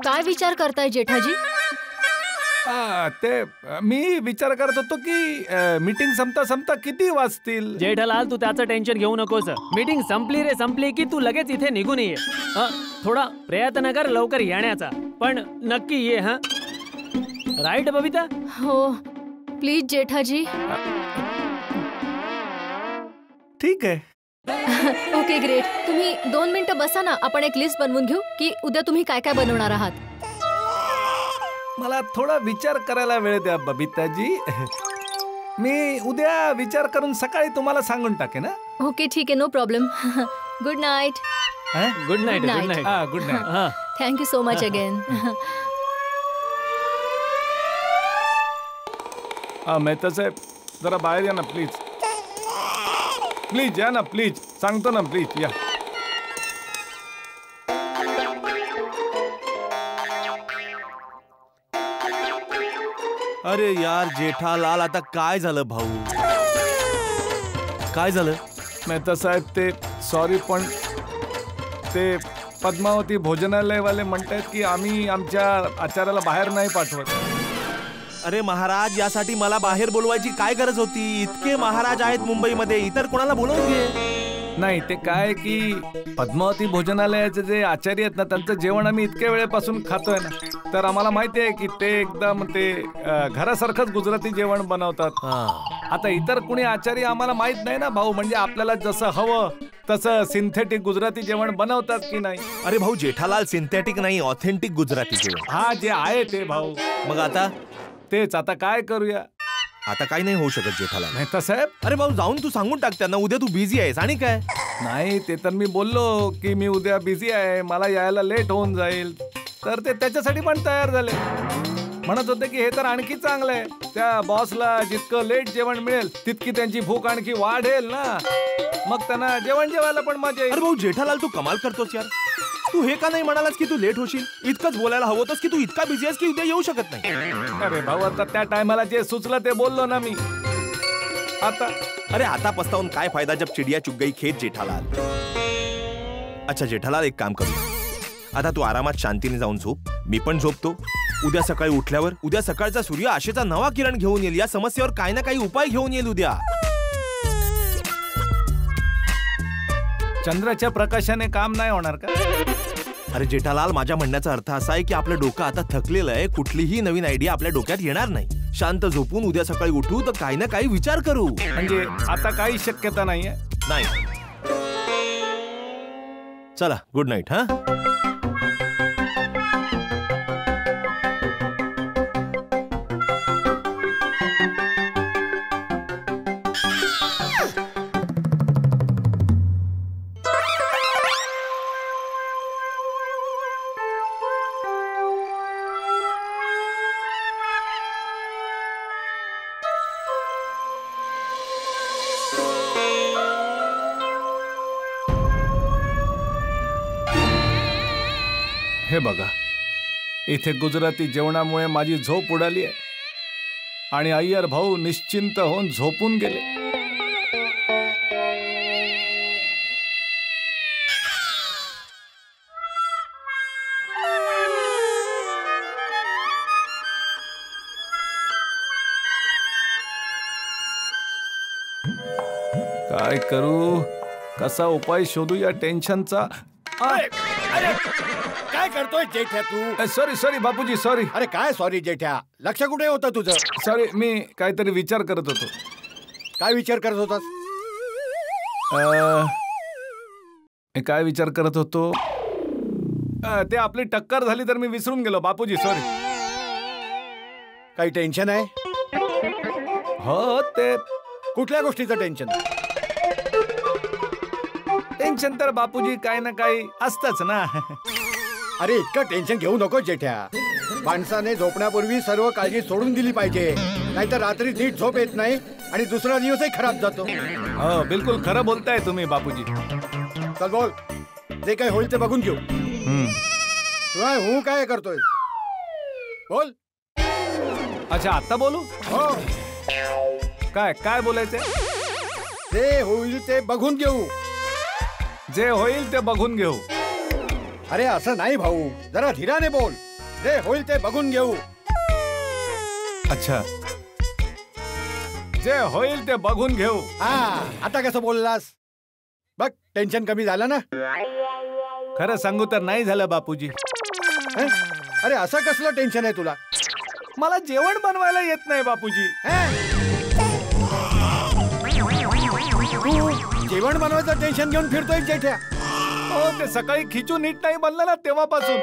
काय विचार करताय जेठाजी? ते मी विचार करत होतो की मीटिंग संपता संपता किती वाजतील. जेठालाल तू त्याचं टेन्शन घेऊ नकोस. मीटिंग संपली रे संपली की तू लगेच इथे निघून ये. थोडा प्रयत्न कर लवकर येण्याचा, पण नक्की ये. हा राईट बबिता? हो प्लीज जेठाजी. ठीक आहे. Okay great. तुम्ही 2 मिनिटं बसा ना, आपण एक लिस्ट बनवून घेऊ की उद्या तुम्ही काय काय बनवणार आहात. मला थोडा विचार करायला वेळ द्या बबिताजी. मी उद्या विचार करून सकाळी तुम्हाला सांगून टाकेन. ओके ठीक आहे, no problem. Good night. Good night. Good night. Good night. Thank you so much again. Mehta साहेब जरा बाहेर या ना प्लीज. प्लीज या ना प्लीज. सांगतो ना प्लीज या. अरे यार जेठालाल, आता काय झालं भाऊ? काय झालं? मेहता साहेब ते सॉरी, पण ते पद्मावती भोजनालयवाले म्हणतात की आम्ही आमच्या आचार्याला बाहेर नाही पाठवत. अरे महाराज, यासाठी मला बाहेर बोलवायची काय गरज होती? इतके महाराज आहेत मुंबईमध्ये, इतर कोणाला बोलवून घे. नाही ते काय की पद्मावती भोजनालयाचे जे आचार्य आहेत ना, त्यांचं जेवण आम्ही इतक्या वेळेपासून खातोय ना, तर आम्हाला माहिती आहे की ते एकदम ते घरासारखंच गुजराती जेवण बनवतात. आता इतर कुणी आचार्य आम्हाला माहित नाही ना भाऊ, म्हणजे आपल्याला जसं हवं तसं सिंथेटिक गुजराती जेवण बनवतात की नाही. अरे भाऊ जेठालाल, सिंथेटिक नाही, ऑथेंटिक गुजराती जेवण. हा जे आहे ते भाऊ. मग आता तेच, आता काय करूया? आता काही नाही होऊ शकत जेठालाल. मेहता साहेब, अरे भाऊ जाऊन तू सांगून टाक त्यांना, उद्या तू बिझी आहेस. आणि काय? नाही ते तर मी बोललो की मी उद्या बिझी आहे, मला यायला लेट होऊन जाईल, तर ते त्याच्यासाठी पण तयार झाले. म्हणत होते की हे तर आणखी चांगलं आहे, त्या बॉसला जितकं लेट जेवण मिळेल तितकी त्यांची भूक आणखी वाढेल ना, मग त्यांना जेवण जेवायला पण मजा येईल. अरे भाऊ जेठालाल, तू कमाल करतोस यार. तू हे का नाही म्हणालास की तू लेट होशील? इतकंच बोलायला हवं होतंस की तू इतका बिझी आहेस की उद्या येऊ शकत नाही. अरे भाऊ, आता त्या टायमाला जे सुचलं ते बोललो ना मी. आता पस्तावून काय फायदा जब चिडिया चुग गई खेत जेठालाल. अच्छा जेठालाल, एक काम करू, आता तू आरामात शांतीने जाऊन झोप, मी पण झोपतो. उद्या सकाळी उठल्यावर उद्या सकाळचा सूर्य आशेचा नवा किरण घेऊन येईल, या समस्येवर काही ना काही उपाय घेऊन येईल उद्या. चंद्राच्या प्रकाशाने काम नाही होणार का? अरे जेठालाल, माझ्या म्हणण्याचा अर्थ असा आहे की आपलं डोकं आता थकलेलं आहे, कुठलीही नवीन आयडिया आपल्या डोक्यात येणार नाही. शांत झोपून उद्या सकाळी उठू तर काही ना काही विचार करू. म्हणजे आता काही शक्यता नाहीये? नाही. चला गुड नाईट. हा हे बघा, इथे गुजराती जेवणामुळे माझी झोप उडाली आहे आणि अय्यर भाऊ निश्चिंत होऊन झोपून गेले. काय करू, कसा उपाय शोधू या टेन्शनचा? काय करतोय जेठ्या तू? Sorry Bapuji, sorry. अरे काय सॉरी जेठ्या, लक्ष कुठे होतं तुझं? सॉरी, मी काहीतरी विचार करत होतो. काय विचार करत होतास? काय विचार करत होतो, ते आपली टक्कर झाली तर मी विसरून गेलो बापूजी, सॉरी. काही टेन्शन आहे? हो, ते कुठल्या गोष्टीचं टेन्शन? टेन्शन तर बापूजी काही ना काही असतच ना. अरे इतकं टेन्शन घेऊ नको जेठ्या. माणसाने झोपण्यापूर्वी सर्व काळजी सोडून दिली पाहिजे, नाहीतर रात्री नीट झोप येत नाही आणि दुसरा दिवसही खराब जातो. हो, बिलकुल खरं बोलताय तुम्ही बापूजी. चल बोल, जे काही होईल ते बघून घेऊ. काय करतोय? बोल. अच्छा, आता बोलू? हो. काय बोलायचंय? जे होईल ते बघून घेऊ. जे होईल ते बघून घेऊ. अरे असं नाही भाऊ, जरा धीराने बोल. जे होईल ते बघून घेऊ. अच्छा, जे होईल ते बघून घेऊ. हा, आता कसं बोललास बघ. टेन्शन कमी झालं ना? खरं सांगू तर नाही झालं बापूजी. हं? अरे असं कसलं टेन्शन आहे तुला? मला जेवण बनवायला येत नाही बापूजी. तू जेवण बनवायचं टेन्शन घेऊन फिरतोय जेठ्या. हो, ते सकाळी खिचू नीट नाही बनलं ना तेव्हापासून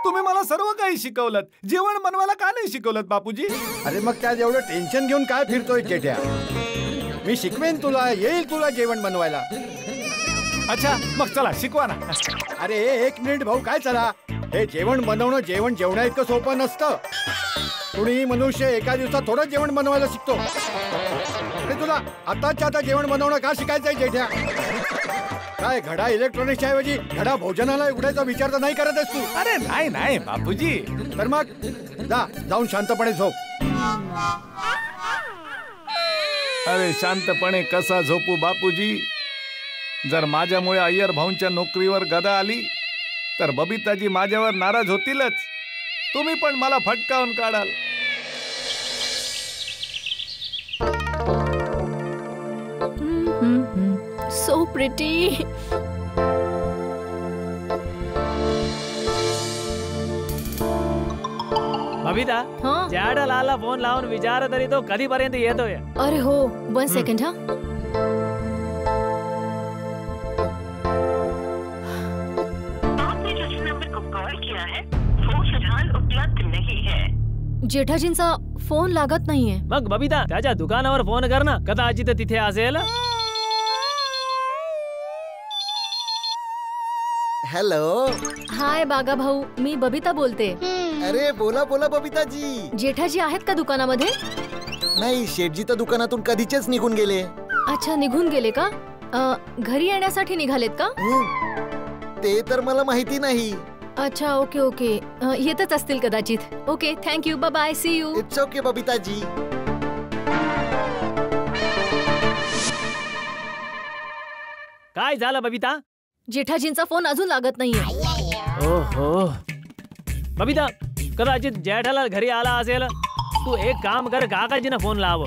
तुम्ही मला सर्व काही शिकवलं. जेवण बनवायला का नाही शिकवलं बापूजी? अरे मग काय एवढं टेन्शन घेऊन काय फिरतोय जेठ्या? मी शिकवेन तुला, येईल तुला जेवण बनवायला. अच्छा, मग चला शिकवा ना. अरे 1 मिनिट भाऊ, काय चला. हे जेवण बनवणं जेवणा इतकं सोपं नसतं. कुणीही मनुष्य एका दिवसात थोडं जेवण बनवायला शिकतो. अरे तुला आताच्या आता जेवण बनवणं का शिकायचंय जेठ्या? काय घडा इलेक्ट्रॉनिक्सच्या ऐवजी घडा भोजनालय उघडायचा विचार तर नाही करत आहेस तू? अरे नाही नाही बापूजी. तर मग जाऊन शांतपणे झोप. अरे शांतपणे कसा झोपू बापूजी? जर माझ्यामुळे अय्यर भाऊंच्या नोकरीवर गदा आली तर बबिताजी माझ्यावर नाराज होतीलच. तुम्ही पण मला फटकावून काढाल. So pretty. बबिता, हाँ? जेठालालला फोन लावून विचार तरी तो कधीपर्यंत येतोय? अरे हो, 1 सेकंड. हा, आपने जिस नंबर को कॉल किया है वो फिलहाल उपलब्ध नहीं है. जेठाजींचा फोन लागत नाहीये. मग बबिता, त्याच्या दुकानावर फोन कर ना, कदाचित तिथे असेल. हॅलो. हाय बागा भाऊ, मी बबिता बोलते. अरे बोला बोला बबिताजी. जेठाजी आहेत का दुकानामध्ये? नाही, शेठजी तर दुकानातून कधीचेच निघून गेले. अच्छा, निघून गेले का? घरी येण्यासाठी निघालेत का? ते तर मला माहिती नाही. अच्छा, ओके ओके. येतच असतील कदाचित. Okay, thank you, bye bye, see you. It's okay Babitaji. काय झालं बबिता? जेठाजींचा फोन अजून लागत नाहीये. ओहो, बबिता, कदाचित जेठालाल घरी आला असेल. तू एक काम कर, काकाजींना फोन लाव.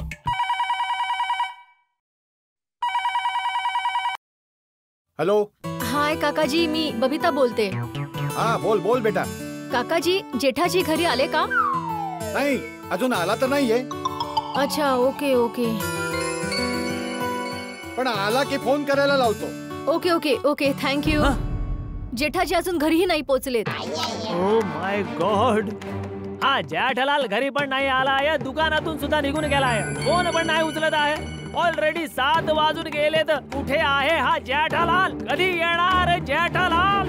हॅलो. हाय काकाजी, मी बबिता बोलते. हा, बोल बोल बेटा. काकाजी, जेठाजी घरी आले का? नाही, अजून आला तर नाहीये. अच्छा, ओके ओके. पण आला की फोन करायला लावतो. Okay okay okay, thank you. Jethaji अजून घरीही नाही पोहोचलेत. Oh my God. हा जेठालाल घरी पण नाही आला आहे, दुकानातून सुद्धा निघून गेला आहे, फोन पण नाही उचलत आहे. ऑलरेडी 7 वाजून गेलेत. कुठे आहे हा जेठालाल? कधी येणार जेठालाल?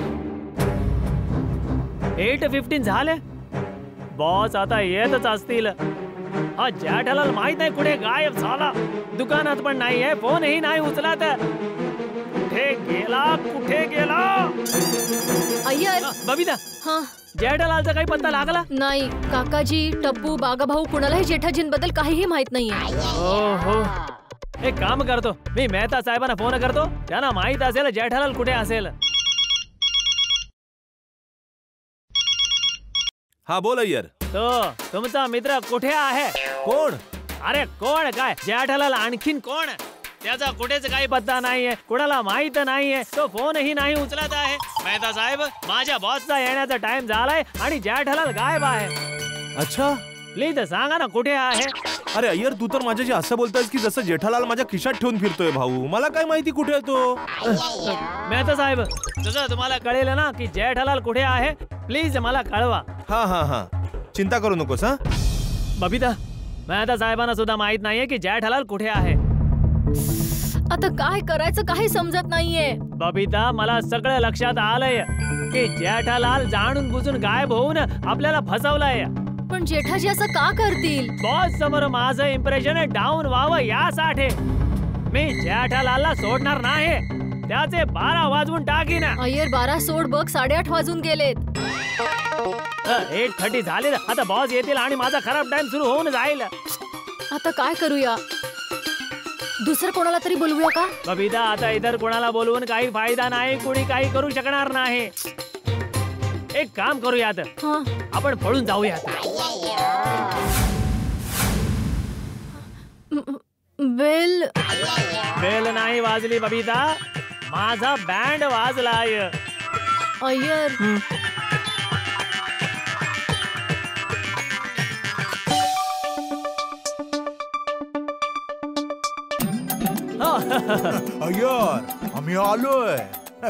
8:15 झाले. बॉस आता येतच असतील. हा जेठालाल माहित नाही कुठे गायब झाला. दुकानात पण नाहीये, फोनही नाही उचलत. कुठे गेला, कुठे गेला? अय्यर. बबिता, हा, जेठालालचा काही पत्ता लागला? नाही काकाजी, टप्पू, बागाभाऊ कुणालाही जेठाजींबद्दल काहीही माहित नाहीये. ओहो, एक काम करतो, मी मेहता साहेबांना फोन करतो. त्यांना माहित असेल जेठालाल कुठे असेल. हा बोल अय्यर. तो तुमचा मित्र कुठे आहे? कोण? अरे कोण काय, जेठालाल आणखीन कोण? त्याचा कुठेच काही पत्ता नाहीये, कुणाला माहित नाहीये. तो फोनही नाही उचलत आहे. मेहता साहेब, माझ्या बॉसचा येण्याचा टाइम झालाय आणि जेठालाल गायब आहे. अच्छा, प्लीज सांगा ना कुठे आहे. अरे अय्यर, तू तर माझ्याशी असं बोलतोयस की जसं जेठालाल माझ्या खिशात ठेवून फिरतोय. भाऊ, मला काय माहिती कुठे आहे तो. मेहता साहेब, जसं तुम्हाला कळेल ना की जेठालाल कुठे आहे, प्लीज मला कळवा. हा हा हा, चिंता करू नकोस. हा बबिता, मेहता साहेबांना सुद्धा माहित नाहीये की जेठालाल कुठे आहे. आता काय करायचं काही समजत नाहीये. बबिता, मला सगळं लक्षात आलंय की जेठालाल जाणून बुजून गायब होऊन आपल्याला फसवलंय. पण जेठाजी असं का करतील? बॉस समोर माझं इम्प्रेशन डाऊन व्हावं यासाठी मी जेठालालला सोडणार नाही. त्याचे 12 वाजवून टाकीन. अय्यर, 12 सोड बघ, 8:30 वाजून गेलेत. 8:30 झाले. आता बॉस येतील आणि माझा खराब टाइम सुरू होऊन जाईल. आता काय करूया? दुसरं कोणाला तरी बोलवूया का? बबिता, आता इतर कोणाला बोलवून काही फायदा नाही. कुणी काही करू शकणार नाही. एक काम करूयात, हा आपण पळून जाऊयात. बेल बेल नाही वाजली बबिता, माझा बँड वाजलाय. अय्यर अय्यर आम्ही आलोय.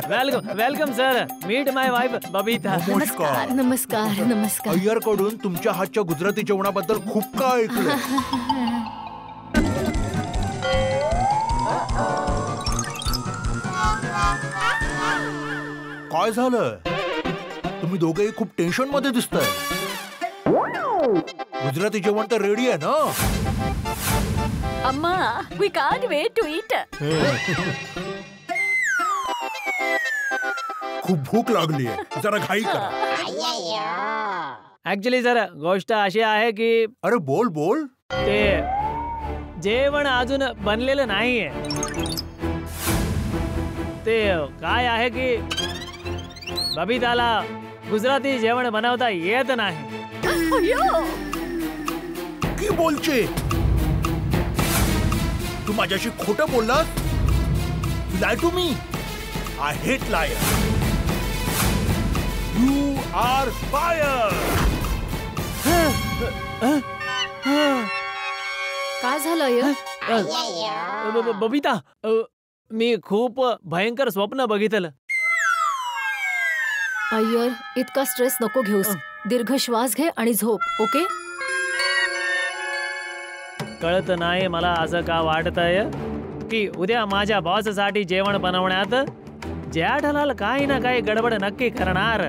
Welcome welcome sir. मीट माय वाईफ बबिता. नमस्कार. नमस्कार नमस्कार. अय्यर कडून तुमच्या हातच्या गुजराती जेवणाबद्दल खूप काय ऐकलं. काय झालं? तुम्ही दोघेही खूप टेन्शन मध्ये दिसताय. गुजराती जेवण तर रेडी आहे ना? अम्मा, we can't wait to eat. खूप भूक लागली आहे, जरा घाई करा. ऍक्च्युली सर गोष्ट अशी आहे की अरे बोल बोल. ते जेवण अजून बनलेलं नाहीये. ते काय आहे की बबिताला गुजराती जेवण बनवता येत नाही. की बोलचे? तू माझ्याशी खोटं बोललास? lie to me. I hate liars. You are fired. काय झालं अय्यर? बबिता, मी खूप भयंकर स्वप्न बघितलं. अय्यर इतका स्ट्रेस नको घेऊस. दीर्घ श्वास घे आणि झोप. ओके? कळत नाही मला असं का वाटतंय की उद्या माझ्या बॉस साठी जेवण बनवण्यात जेठालाल काही ना काही गडबड नक्की करणार.